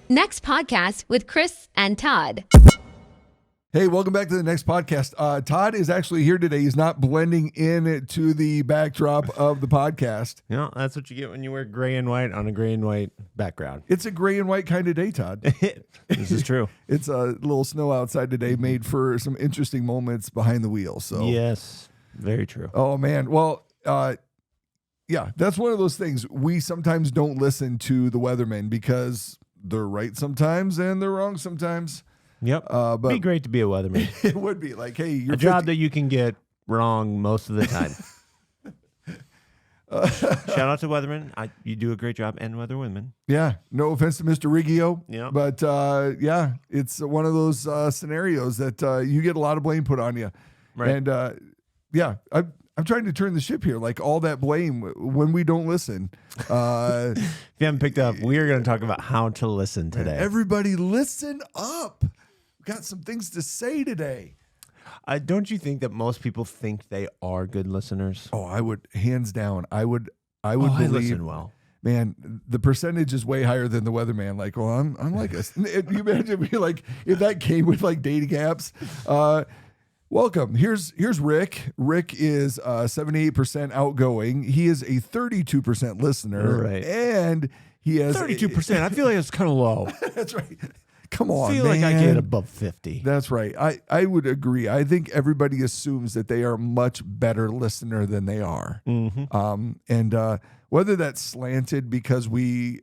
Next podcast with Chris and Todd. Hey, welcome back to the next podcast. Todd is actually here today. He's not blending in to the backdrop of the podcast. You know, that's what you get when you wear gray and white on a gray and white background. It's a gray and white kind of day, Todd. This is true. It's a little snow outside today, made for some interesting moments behind the wheel. So yes, very true. Oh, man. Well, yeah, that's one of those things. We sometimes don't listen to the weathermen because they're right sometimes and they're wrong sometimes. Yep. But it'd be great to be a weatherman. It would be like, hey, you're a job that you can get wrong most of the time. Shout out to weathermen. You do a great job, and weather women. Yeah. No offense to Mr. Riggio. Yeah. But yeah, it's one of those scenarios that you get a lot of blame put on you. Right. And yeah, I'm trying to turn the ship here. Like all that blame when we don't listen. If you haven't picked up, we are going to talk about how to listen today. Man, everybody listen up. We got some things to say today. Don't you think that most people think they are good listeners? Oh, I would, hands down. I would I believe. listen well. Man, the percentage is way higher than the weatherman. Like, well, I'm like a. You imagine me like if that came with like dating apps. Welcome. Here's Rick. Rick is 78% outgoing. He is a 32% listener, Right. And he has 32%. I feel like it's kind of low. That's right. Come on, I feel man. like I get above 50. That's right. I would agree. I think everybody assumes that they are a much better listener than they are. Mm-hmm. And whether that's slanted because we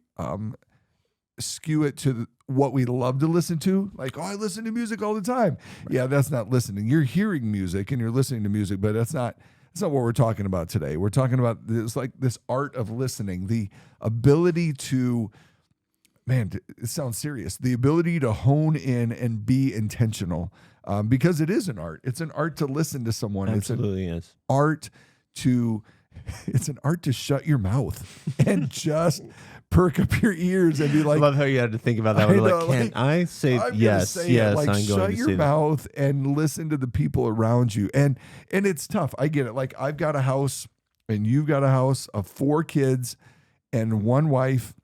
skew it to what we love to listen to, like, oh, I listen to music all the time. Right. Yeah, that's not listening. You're hearing music and you're listening to music, but that's not what we're talking about today. We're talking about this art of listening, the ability to, man, it sounds serious, the ability to hone in and be intentional, because it is an art. It's an art to listen to someone. Absolutely it's an art to shut your mouth and just perk up your ears and be like, I love how you had to think about that. I say yes, I'm going to shut your mouth and listen to the people around you. And it's tough. I get it. Like, I've got a house and you've got a house of 4 kids and 1 wife,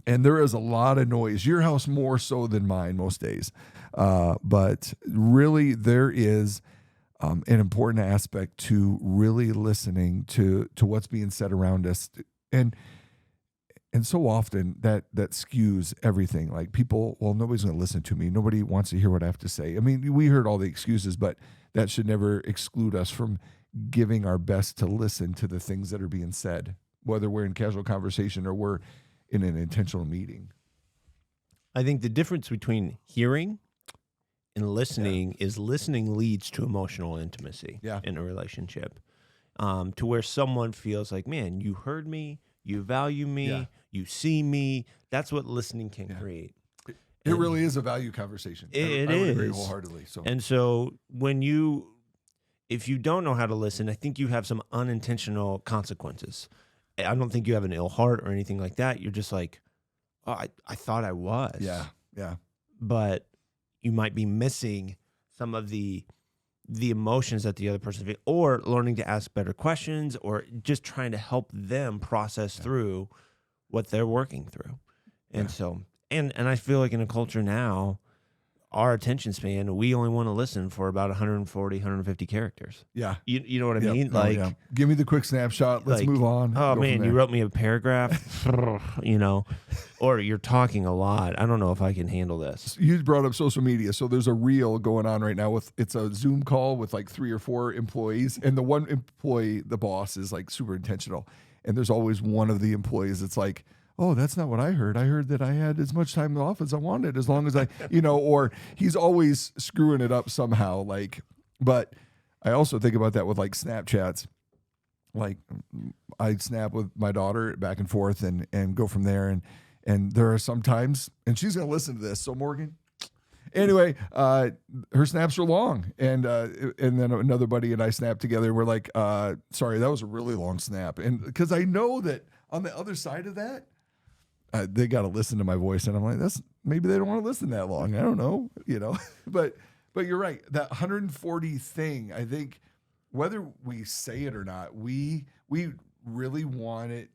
and there is a lot of noise. Your house more so than mine most days. But really there is an important aspect to really listening to what's being said around us. And so often that skews everything. Like, people, well, nobody's going to listen to me. Nobody wants to hear what I have to say. I mean, we heard all the excuses, but that should never exclude us from giving our best to listen to the things that are being said, whether we're in casual conversation or we're in an intentional meeting. I think the difference between hearing and listening is listening leads to emotional intimacy in a relationship, to where someone feels like, man, you heard me, you value me, you see me. That's what listening can create. It really is a value conversation. I would agree wholeheartedly. So if you don't know how to listen, I think you have some unintentional consequences. I don't think you have an ill heart or anything like that. You're just like, oh, I thought I was. Yeah. But you might be missing some of the emotions that the other person feels, or learning to ask better questions, or just trying to help them process through what they're working through. And so, and I feel like in a culture now, our attention span, we only want to listen for about 140, 150 characters. Yeah. You know what I mean? Like, give me the quick snapshot. Let's move on. Oh, man, you wrote me a paragraph, or you're talking a lot. I don't know if I can handle this. You brought up social media. So there's a reel going on right now it's a Zoom call with like 3 or 4 employees. And the one employee, the boss, is like super intentional. And there's always one of the employees that's like, oh, that's not what I heard. I heard that I had as much time off as I wanted, as long as I, or he's always screwing it up somehow. Like, but I also think about that with like Snapchats. Like, I snap with my daughter back and forth and go from there. And there are some times, and she's going to listen to this. So Morgan, anyway, her snaps are long. And then another buddy and I snap together. And we're like, sorry, that was a really long snap. And because I know that on the other side of that, they got to listen to my voice, and I'm like, maybe they don't want to listen that long. I don't know, but you're right. That 140 thing, I think, whether we say it or not, we really want it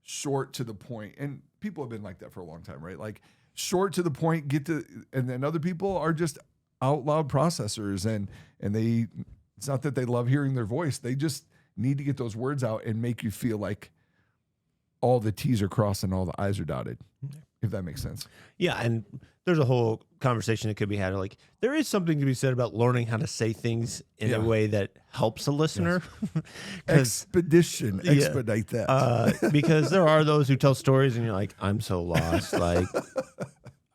short to the point, and people have been like that for a long time, right? Like short to the point, get to, and then other people are just out loud processors, and they, it's not that they love hearing their voice, they just need to get those words out and make you feel like all the T's are crossed and all the I's are dotted, if that makes sense. Yeah, and there's a whole conversation that could be had. Like, there is something to be said about learning how to say things in a way that helps a listener. Expedite that. Because there are those who tell stories and you're like, I'm so lost. Like,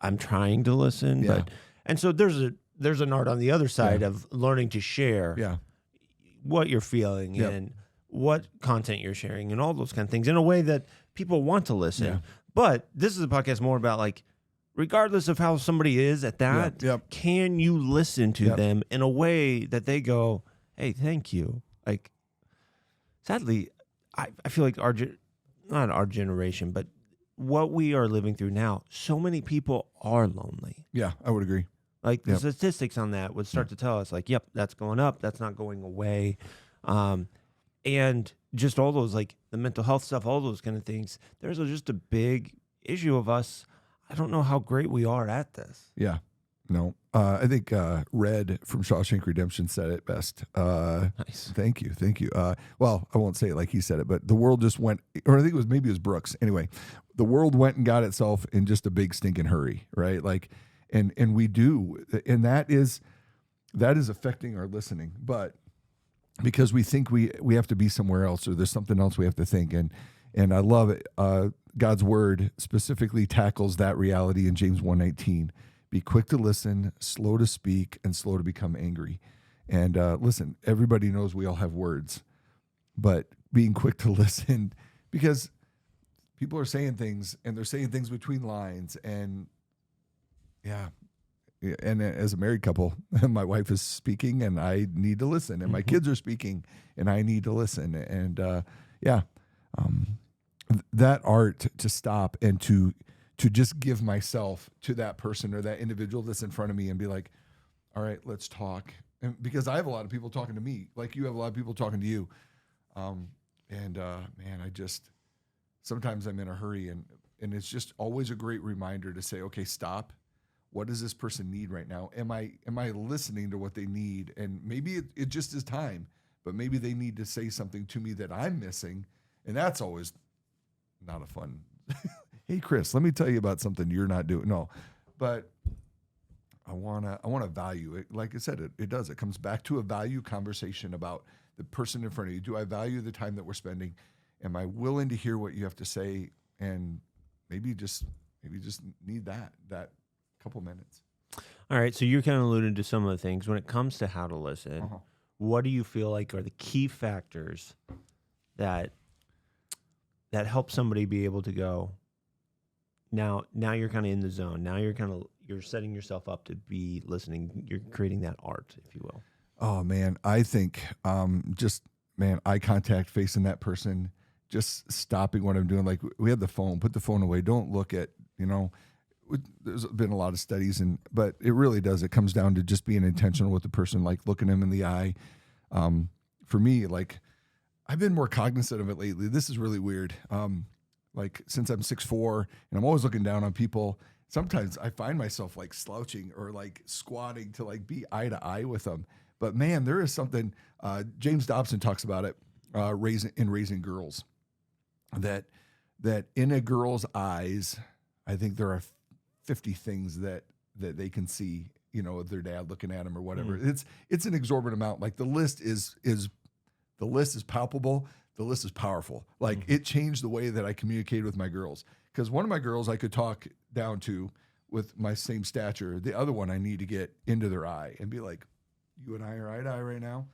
I'm trying to listen. Yeah. But, and so there's an art on the other side of learning to share what you're feeling and what content you're sharing and all those kind of things in a way that people want to listen. Yeah. But this is a podcast more about, like, regardless of how somebody is at that, can you listen to them in a way that they go, hey, thank you? Like, sadly, I feel like not our generation, but what we are living through now, so many people are lonely. Yeah, I would agree. Like, the statistics on that would start to tell us, like, yep, that's going up. That's not going away. And just all those, like, the mental health stuff, all those kind of things. There's just a big issue of us. I don't know how great we are at this. Yeah. No. I think Red from Shawshank Redemption said it best. Nice. Thank you. Well, I won't say it like he said it, but the world just went, or I think maybe it was Brooks. Anyway, the world went and got itself in just a big stinking hurry, right? Like, and we do, and that is affecting our listening, but because we think we have to be somewhere else, or there's something else we have to think. And I love it. God's word specifically tackles that reality in James 1:19. Be quick to listen, slow to speak, and slow to become angry. And listen, everybody knows we all have words, but being quick to listen, because people are saying things, and they're saying things between lines, and and as a married couple, my wife is speaking and I need to listen, and my kids are speaking and I need to listen. And that art to stop and to just give myself to that person or that individual that's in front of me and be like, all right, let's talk. And because I have a lot of people talking to me, like you have a lot of people talking to you. Man, I just, sometimes I'm in a hurry, and it's just always a great reminder to say, okay, stop. What does this person need right now? Am I listening to what they need? And maybe it just is time, but maybe they need to say something to me that I'm missing. And that's always not a fun, hey, Chris, let me tell you about something you're not doing. No, but I want to value it. Like I said, it does. It comes back to a value conversation about the person in front of you. Do I value the time that we're spending? Am I willing to hear what you have to say? And maybe just need that couple minutes. All right. So you're kind of alluding to some of the things when it comes to how to listen. What do you feel like are the key factors that help somebody be able to go, now you're kind of in the zone. Now you're setting yourself up to be listening. You're creating that art, if you will. Oh man, I think eye contact, facing that person, just stopping what I'm doing. Like, we have the phone, put the phone away. Don't look at, there's been a lot of studies, but it really does. It comes down to just being intentional with the person, like looking them in the eye. For me, like, I've been more cognizant of it lately. This is really weird. Like, since I'm 6'4" and I'm always looking down on people, sometimes I find myself like slouching or like squatting to like be eye to eye with them. But man, there is something, James Dobson talks about it, raising girls, that in a girl's eyes, I think there are 50 things that they can see, of their dad looking at them or whatever. It's an exorbitant amount. Like, the list is palpable. The list is powerful. Like, it changed the way that I communicated with my girls. Because one of my girls I could talk down to with my same stature. The other one I need to get into their eye and be like, you and I are eye to eye right now.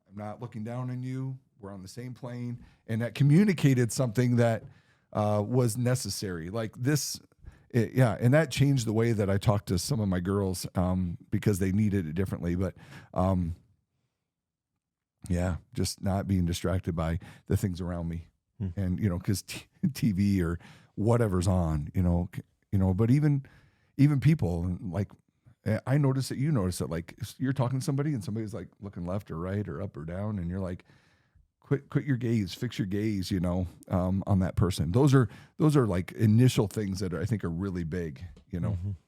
I'm not looking down on you. We're on the same plane. And that communicated something that was necessary. Like this, and that changed the way that I talked to some of my girls because they needed it differently. But just not being distracted by the things around me. And, because TV or whatever's on, but even people, like, I notice it, you notice it, like, you're talking to somebody and somebody's like looking left or right or up or down, and you're like, quit your gaze, fix your gaze, on that person. Those are like initial things that I think are really big,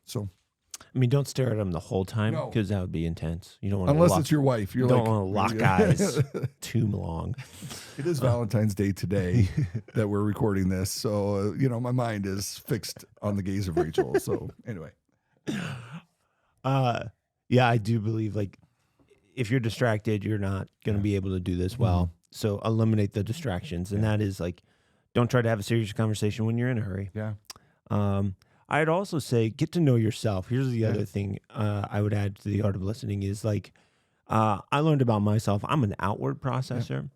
So, I mean, don't stare at them the whole time No. because that would be intense. You don't want to unless it's your wife, you're don't like, want to lock eyes too long. It is Valentine's Day today that we're recording this. So, my mind is fixed on the gaze of Rachel. So anyway. Yeah, I do believe like if you're distracted, you're not going to be able to do this well. Mm-hmm. So eliminate the distractions. And that is like, don't try to have a serious conversation when you're in a hurry. Yeah. I'd also say get to know yourself. Here's the other thing I would add to the art of listening is like, I learned about myself. I'm an outward processor.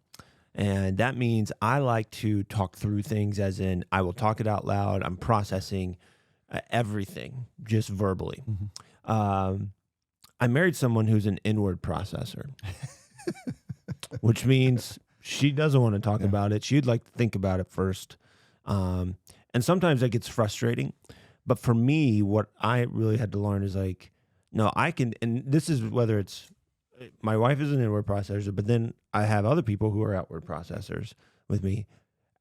And that means I like to talk through things as in I will talk it out loud. I'm processing everything just verbally. I married someone who's an inward processor, which means she doesn't want to talk about it. She'd like to think about it first. And sometimes that gets frustrating. But for me, what I really had to learn is like, no, I can, and this is whether it's, my wife is an inward processor, but then I have other people who are outward processors with me.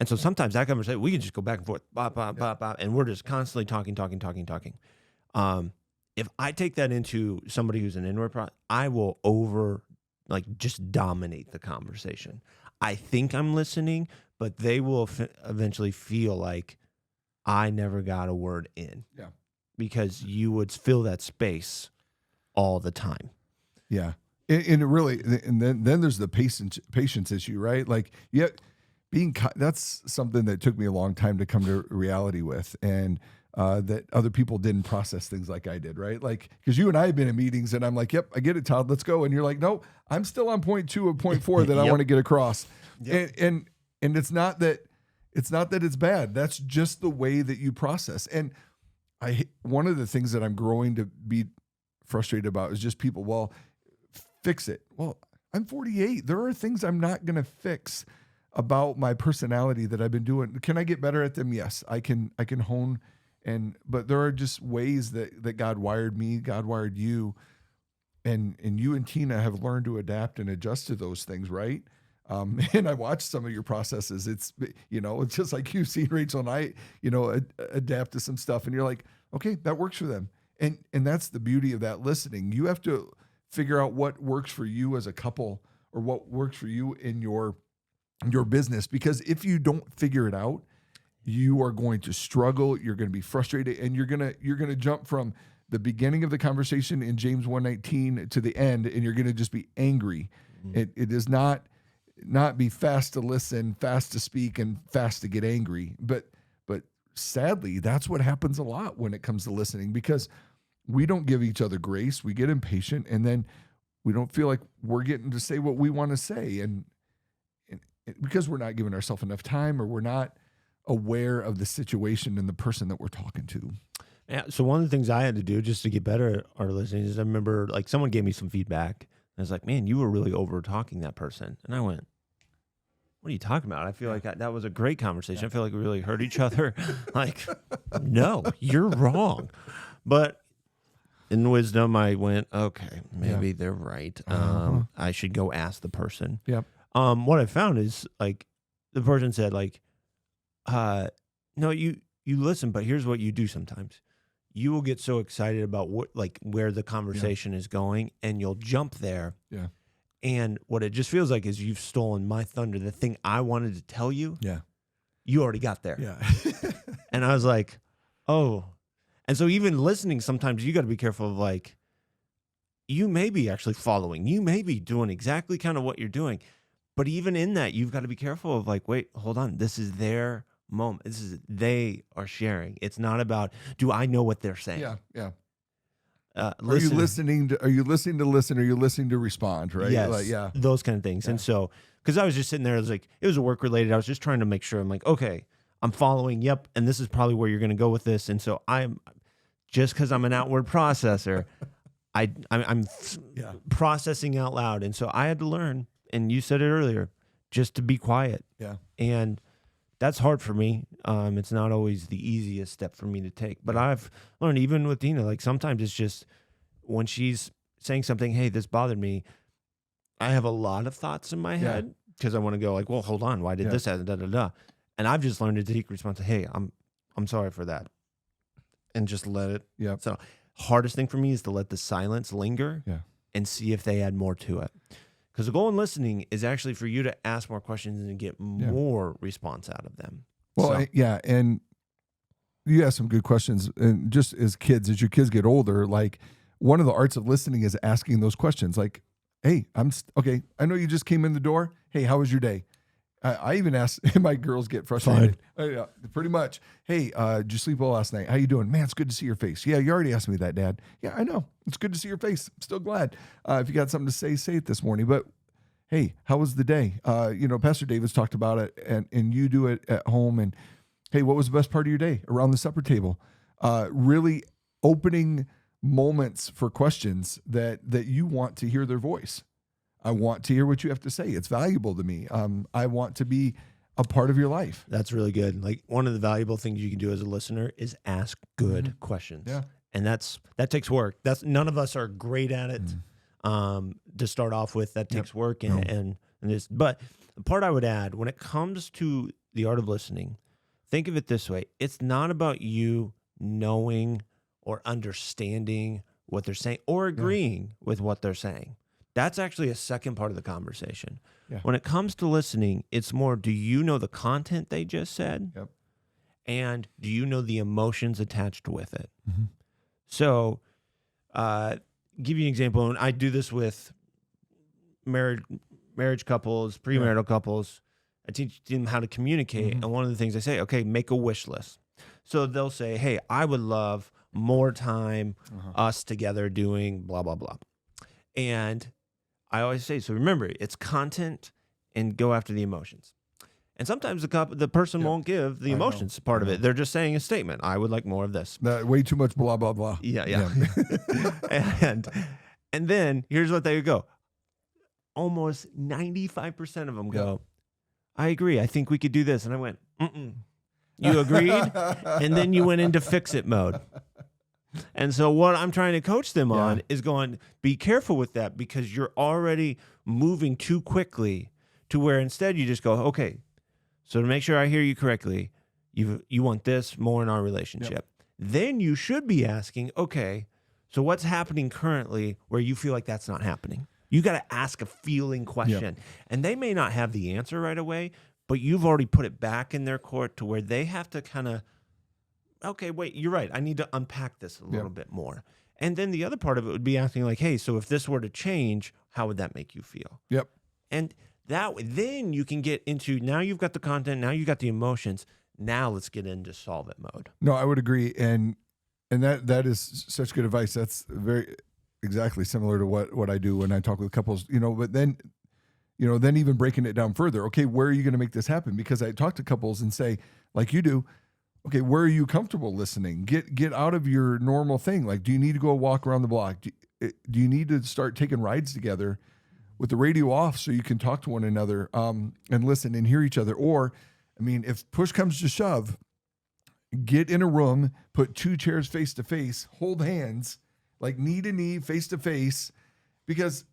And so sometimes that conversation, we can just go back and forth, bop, bop, bop, bop, and we're just constantly talking. If I take that into somebody who's an inward processor, I will just dominate the conversation. I think I'm listening, but they will eventually feel like I never got a word in. Yeah. Because you would fill that space all the time. Yeah. And it really, and then there's the patience issue, right? Like, that's something that took me a long time to come to reality with. And that other people didn't process things like I did, right? Like, because you and I have been in meetings and I'm like, yep, I get it, Todd, let's go. And you're like, no, I'm still on point 2 or point 4 that I want to get across. Yep. And it's not that it's bad. That's just the way that you process. And one of the things that I'm growing to be frustrated about is just people, well, fix it. Well, I'm 48. There are things I'm not going to fix about my personality that I've been doing. Can I get better at them? Yes, I can hone. But there are just ways that God wired me, God wired you, and you and Tina have learned to adapt and adjust to those things, right? And I watched some of your processes. It's just like you've seen Rachel and I, adapt to some stuff, and you're like, okay, that works for them, and that's the beauty of that listening. You have to figure out what works for you as a couple, or what works for you in your business, because if you don't figure it out, you are going to struggle. You're going to be frustrated, and you're gonna jump from the beginning of the conversation in James 1:19 to the end, and you're going to just be angry. Mm-hmm. It is not be fast to listen, fast to speak, and fast to get angry. But sadly, that's what happens a lot when it comes to listening, because we don't give each other grace. We get impatient, and then we don't feel like we're getting to say what we want to say, and because we're not giving ourselves enough time, or we're not aware of the situation and the person that we're talking to. Yeah. So one of the things I had to do just to get better at our listening is I remember like someone gave me some feedback. And I was like, man, you were really over talking that person. And I went, what are you talking about? I feel like that was a great conversation. I feel like we really heard each other. Like, no, you're wrong. But in wisdom, I went, okay, maybe they're right. I should go ask the person. Yep. What I found is like the person said like, no, you listen, but here's what you do sometimes. You will get so excited about where the conversation is going, and you'll jump there. Yeah. And what it just feels like is you've stolen my thunder. The thing I wanted to tell you, you already got there. Yeah. And I was like, oh. And so even listening, sometimes you got to be careful of like, you may be actually following. You may be doing exactly kind of what you're doing. But even in that, you've got to be careful of like, wait, hold on. This is their moment. They are sharing. It's not about, do I know what they're saying? Yeah, yeah. Are you listening to listen? Are you listening to respond? Right? Yes, those kind of things. Yeah. And so, because I was just sitting there, it was work related. I was just trying to make sure. I'm like, okay, I'm following. Yep, and this is probably where you're going to go with this. And so I'm just because I'm an outward processor, I'm processing out loud. And so I had to learn. And you said it earlier, just to be quiet. Yeah, and that's hard for me. It's not always the easiest step for me to take, but I've learned even with Dina, like sometimes it's just when she's saying something, hey, this bothered me. I have a lot of thoughts in my head, because I want to go like, well, hold on, why did this happen? Da da da. And I've just learned to take responsibility. Hey, I'm sorry for that, and just let it. Yeah. So hardest thing for me is to let the silence linger. Yeah. And see if they add more to it. Because the goal in listening is actually for you to ask more questions and get more response out of them. Well, and you ask some good questions. And just as your kids get older, like one of the arts of listening is asking those questions. Like, hey, okay. I know you just came in the door. Hey, how was your day? I even ask, my girls get frustrated. Yeah, pretty much. Hey, did you sleep well last night? How you doing? Man, it's good to see your face. Yeah, you already asked me that, Dad. Yeah, I know. It's good to see your face. I'm still glad. If you got something to say it this morning. But hey, how was the day? Pastor David's talked about it, and you do it at home. And hey, what was the best part of your day around the supper table? Really opening moments for questions that you want to hear their voice. I want to hear what you have to say. It's valuable to me. I want to be a part of your life. That's really good. Like one of the valuable things you can do as a listener is ask good questions. Yeah. And that takes work. None of us are great at it. To start off with, that takes work and this. But the part I would add, when it comes to the art of listening, think of it this way. It's not about you knowing or understanding what they're saying or agreeing with what they're saying. That's actually a second part of the conversation. Yeah. When it comes to listening, it's more, do you know the content they just said? Yep. And do you know the emotions attached with it? Mm-hmm. So, give you an example, and I do this with marriage couples, premarital couples. I teach them how to communicate, and one of the things I say, okay, make a wish list. So they'll say, hey, I would love more time us together doing blah, blah, blah. And I always say, so remember, it's content and go after the emotions. And sometimes the person won't give the emotions part of it. They're just saying a statement. I would like more of this. Way too much blah, blah, blah. Yeah. and then here's what they would go. Almost 95% of them go, I agree. I think we could do this. And I went, You agreed? And then you went into fix-it mode. And so what I'm trying to coach them on is going, be careful with that because you're already moving too quickly to where instead you just go, okay, so to make sure I hear you correctly, you want this more in our relationship. Yep. Then you should be asking, okay, so what's happening currently where you feel like that's not happening? You got to ask a feeling question. Yep. And they may not have the answer right away, but you've already put it back in their court to where they have to kind of, okay, wait, you're right. I need to unpack this a little bit more. And then the other part of it would be asking like, hey, so if this were to change, how would that make you feel? Yep. And that then you can get into, now you've got the content, now you got the emotions. Now let's get into solve it mode. No, I would agree. And that is such good advice. That's very exactly similar to what I do when I talk with couples, but then even breaking it down further. Okay, where are you going to make this happen? Because I talk to couples and say, like you do, okay, where are you comfortable listening? Get out of your normal thing. Like, do you need to go walk around the block? Do you need to start taking rides together with the radio off so you can talk to one another and listen and hear each other? Or, if push comes to shove, get in a room, put two chairs face to face, hold hands, like knee to knee, face to face, because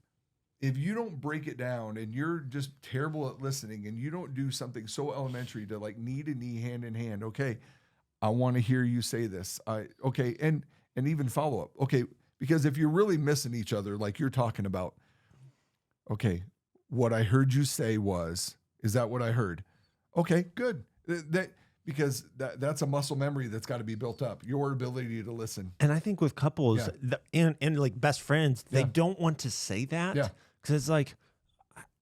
if you don't break it down and you're just terrible at listening and you don't do something so elementary to like knee to knee, hand in hand, okay, I want to hear you say this. Okay, and even follow up. Okay, because if you're really missing each other, like you're talking about, okay, what I heard you say is that what I heard? Okay, good. Because that's a muscle memory that's got to be built up. Your ability to listen. And I think with couples and like best friends, they don't want to say that because it's like,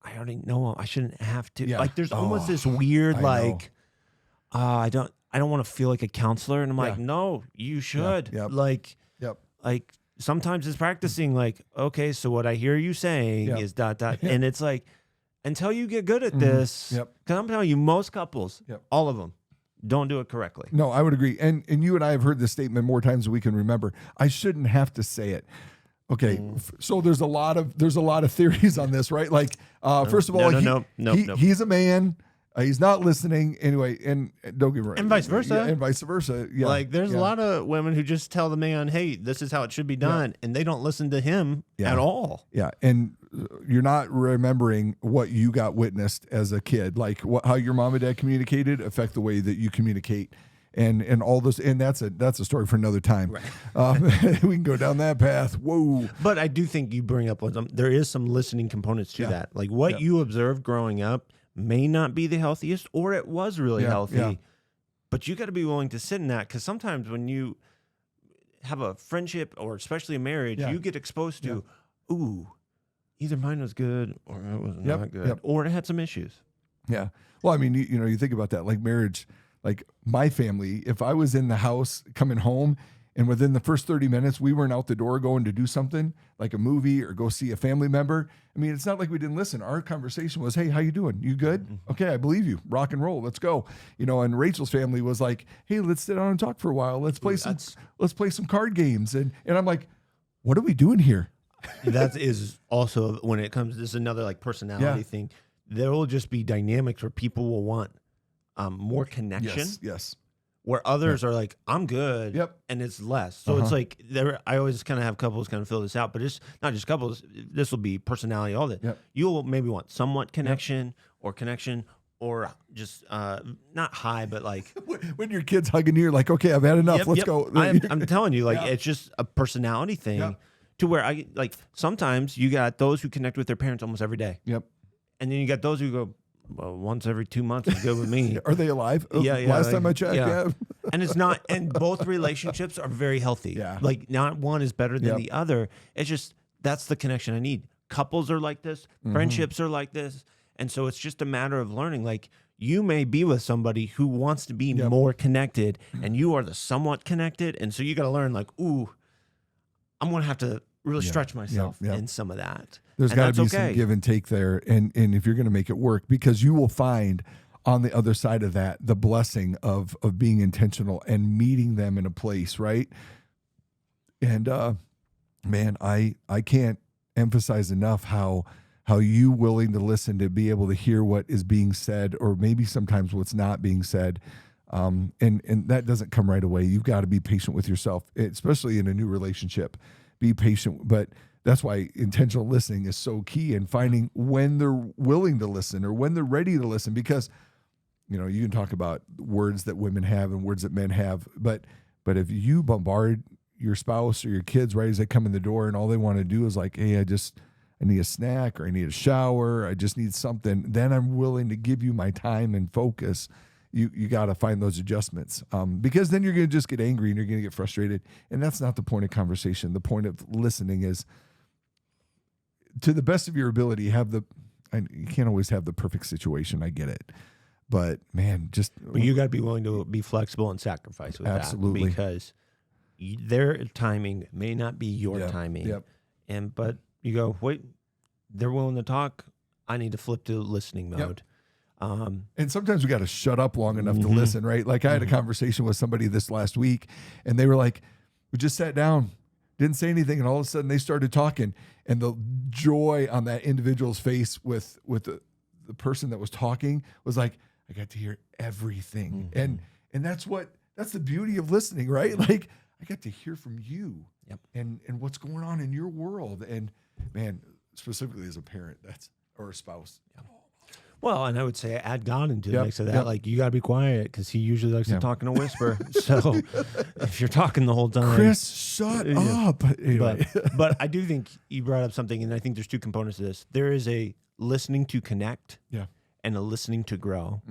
I already know I shouldn't have to. Like there's almost this weird I don't want to feel like a counselor. And I'm like, no, you should. Yep. Like sometimes it's practicing like, okay, so what I hear you saying is ... And it's like, until you get good at this, because I'm telling you, most couples, all of them, don't do it correctly. No, I would agree. And you and I have heard this statement more times than we can remember. I shouldn't have to say it. Okay, so there's a lot of theories on this, right? Like, first of all, he's a man. He's not listening anyway, and don't get me wrong. And vice versa. Yeah, and vice versa. Yeah. Like, there's a lot of women who just tell the man, hey, this is how it should be done, and they don't listen to him at all. Yeah, and remembering what you got witnessed as a kid, like how your mom and dad communicated affect the way that you communicate. And all this, and that's a story for another time. Right. We can go down that path. Whoa! But I do think you bring up there is some listening components to that. Like what you observed growing up may not be the healthiest, or it was really healthy. But you got to be willing to sit in that, because sometimes when you have a friendship or especially a marriage, you get exposed to, either mine was good or it was not good, or it had some issues. Yeah. Well, I mean, you think about that, like marriage. Like my family, if I was in the house coming home and within the first 30 minutes, we weren't out the door going to do something like a movie or go see a family member. I mean, it's not like we didn't listen. Our conversation was, hey, how you doing? You good? Mm-hmm. Okay, I believe you. Rock and roll. Let's go. And Rachel's family was like, hey, let's sit down and talk for a while. Let's play some card games. And I'm like, what are we doing here? That is also, when it comes, this is another like personality thing. There will just be dynamics where people will want more connection. Yes. Where others are like, I'm good. And it's less. So it's like I always kind of have couples kind of fill this out, but it's not just couples. This will be personality, all that. You'll maybe want somewhat connection or just not high, but like when your kid's hugging you, you're like, okay, I've had enough. Let's go. I'm telling you, like it's just a personality thing to where I like sometimes you got those who connect with their parents almost every day. And then you got those who go, well, once every 2 months is good with me. Are they alive? Yeah. Last time I checked, And it's not, and both relationships are very healthy. Like not one is better than the other. It's just, that's the connection I need. Couples are like this. Friendships are like this. And so it's just a matter of learning. Like you may be with somebody who wants to be more connected and you are the somewhat connected. And so you got to learn like, ooh, I'm going to have to really stretch myself in some of that. There's got to be some give and take there, and if you're going to make it work, because you will find on the other side of that the blessing of being intentional and meeting them in a place, right? And man, I can't emphasize enough how you willing to listen, to be able to hear what is being said, or maybe sometimes what's not being said. And that doesn't come right away. You've got to be patient with yourself, especially in a new relationship. Be patient, but that's why intentional listening is so key, and finding when they're willing to listen or when they're ready to listen, because you can talk about words that women have and words that men have, but if you bombard your spouse or your kids right as they come in the door and all they want to do is like, hey, I need a snack, or I need a shower, I just need something, then I'm willing to give you my time and focus. You got to find those adjustments, because then you're going to just get angry and you're going to get frustrated. And that's not the point of conversation. The point of listening is, to the best of your ability, you can't always have the perfect situation. I get it. But man, you got to be willing to be flexible and sacrifice with absolutely. That, because their timing may not be your timing. But you go, wait, they're willing to talk. I need to flip to listening mode. And sometimes we got to shut up long enough to listen, right? Like I had a conversation with somebody this last week, and they were like, we just sat down, didn't say anything, and all of a sudden they started talking, and the joy on that individual's face with the person that was talking was like, I got to hear everything. And that's the beauty of listening, right? Like I got to hear from you and what's going on in your world. And man, specifically as a parent, or a spouse. Well, and I would say add God into the mix of that. Like, you got to be quiet, because he usually likes to talk in a whisper. So if you're talking the whole time. Chris, shut up. Anyway. But I do think you brought up something, and I think there's two components to this. There is a listening to connect and a listening to grow.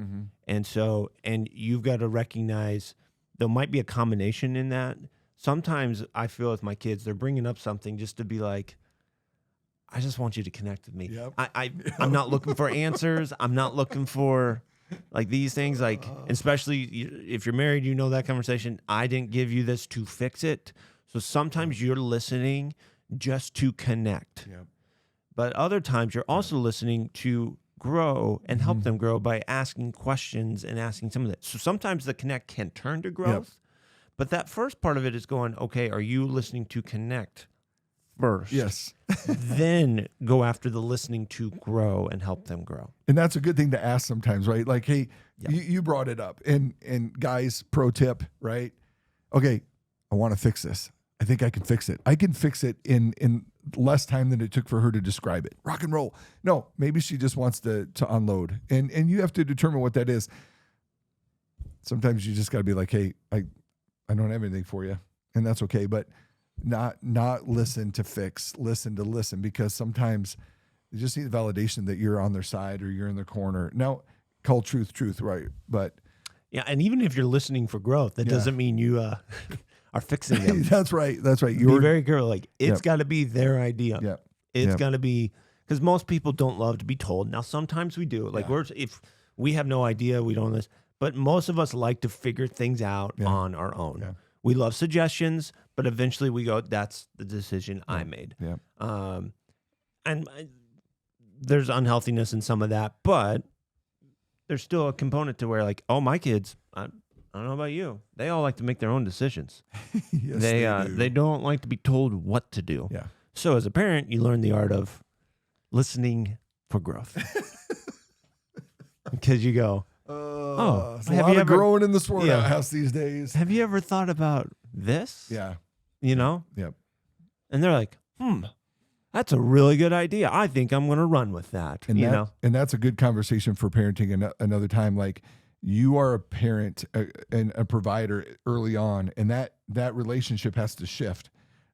And you've got to recognize there might be a combination in that. Sometimes I feel with my kids, they're bringing up something just to be like, I just want you to connect with me. I'm not looking for answers. I'm not looking for like these things, like, especially if you're married, that conversation. I didn't give you this to fix it. So sometimes you're listening just to connect. But other times you're also listening to grow and help them grow by asking questions and asking some of that. So sometimes the connect can turn to growth. But that first part of it is going, okay, are you listening to connect first? Yes. Then go after the listening to grow and help them grow. And that's a good thing to ask sometimes, right? Like, hey, you brought it up. And guys, pro tip, right? Okay, I want to fix this. I think I can fix it. I can fix it in less time than it took for her to describe it. Rock and roll. No, maybe she just wants to unload. And you have to determine what that is. Sometimes you just got to be like, hey, I don't have anything for you. And that's okay. But not listen to fix, listen to listen, because sometimes you just need the validation that you're on their side or you're in their corner. Now, call truth, right? But yeah, and even if you're listening for growth, that doesn't mean you are fixing them. That's right. Be very careful. Like, it's got to be their idea. Yeah. It's got to be, because most people don't love to be told. Now, sometimes we do. Like, if we have no idea, we don't this, but most of us like to figure things out on our own. Yeah. We love suggestions, but eventually we go, that's the decision I made. Yeah. And there's unhealthiness in some of that, but there's still a component to where, like, oh, my kids, I don't know about you, they all like to make their own decisions. Yes, they don't like to be told what to do. Yeah. So as a parent, you learn the art of listening for growth. Because you go, it's a lot of growing in the sport house these days. Have you ever thought about this? Yeah. You know? Yep. And they're like, that's a really good idea. I think I'm going to run with that. And you know? And that's a good conversation for parenting another time. Like, you are a parent and a provider early on, and that relationship has to shift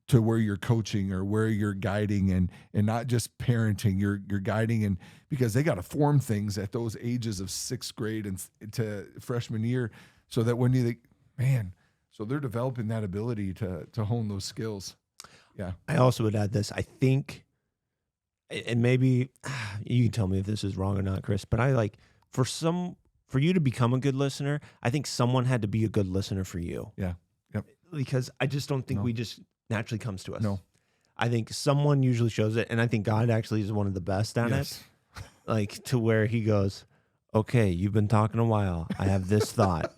to where you're coaching or where you're guiding and not just parenting. You're guiding, and because they got to form things at those ages of 6th grade and to freshman year, so that when you think, man, so they're developing that ability to hone those skills. Yeah. I also would add this. I think, and maybe you can tell me if this is wrong or not, Chris, but I like for you to become a good listener, I think someone had to be a good listener for you. Yeah. Yep. Because I just don't think we just naturally comes to us. No. I think someone usually shows it, and I think God actually is one of the best at it. Like, to where he goes, okay, you've been talking a while. I have this thought.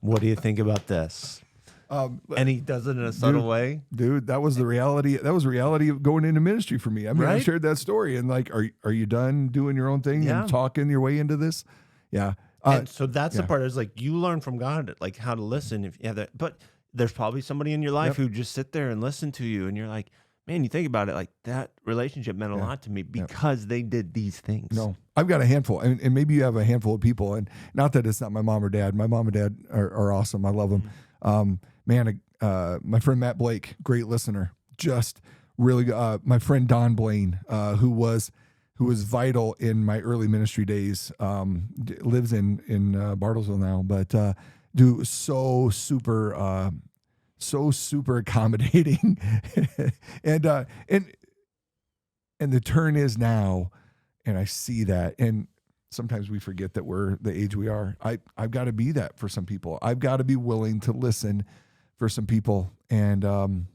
What do you think about this? And he does it in a subtle way. Dude, that was the reality. That was the reality of going into ministry for me. I mean, I shared that story, and like, are you done doing your own thing and talking your way into this? Yeah. And so that's the part is like, you learn from God, like, how to listen. If you have that, but there's probably somebody in your life who just sit there and listen to you, and you're like, man, you think about it, like, that relationship meant a lot to me because they did these things. No, I've got a handful, and maybe you have a handful of people, and not that it's not my mom or dad. My mom and dad are awesome. I love them. My friend Matt Blake, great listener, just really good. My friend Don Blaine, who was vital in my early ministry days, lives in Bartlesville now, but so super accommodating. and the turn is now, and I see that, and sometimes we forget that we're the age we are. I've got to be that for some people. I've got to be willing to listen for some people, and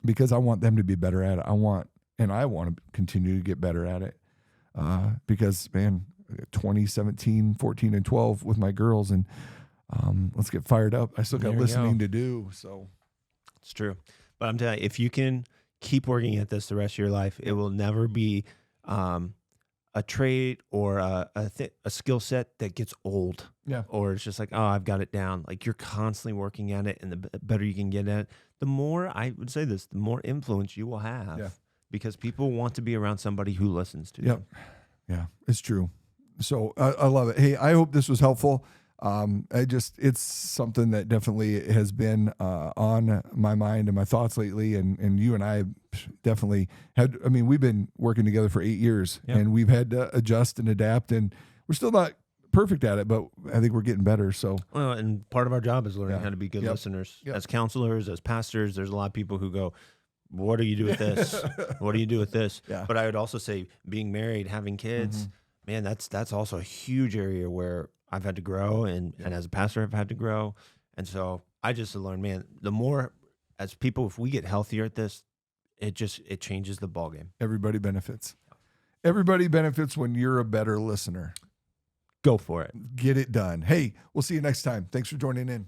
because I want them to be better at it. I want to continue to get better at it. Because, man, 2017, 14, and 12 with my girls, and let's get fired up. I still got listening to do. So it's true. But I'm telling you, if you can keep working at this the rest of your life, it will never be a trait or a skill set that gets old. Yeah. Or it's just like, oh, I've got it down. Like, you're constantly working at it, and the better you can get at it, the more, I would say this, the more influence you will have. Yeah. Because people want to be around somebody who listens to them. Yeah, it's true. So I love it. Hey, I hope this was helpful. It's something that definitely has been on my mind and my thoughts lately. And you and I definitely we've been working together for 8 years, and we've had to adjust and adapt, and we're still not perfect at it, but I think we're getting better. So, well, and part of our job is learning how to be good listeners. As counselors, as pastors, there's a lot of people who go, what do you do with this? What do you do with this? Yeah. But I would also say, being married, having kids, man, that's also a huge area where I've had to grow, and as a pastor, I've had to grow. And so I just learned, man, the more as people, if we get healthier at this, it changes the ballgame. Everybody benefits. Everybody benefits when you're a better listener. Go for it. Get it done. Hey, we'll see you next time. Thanks for joining in.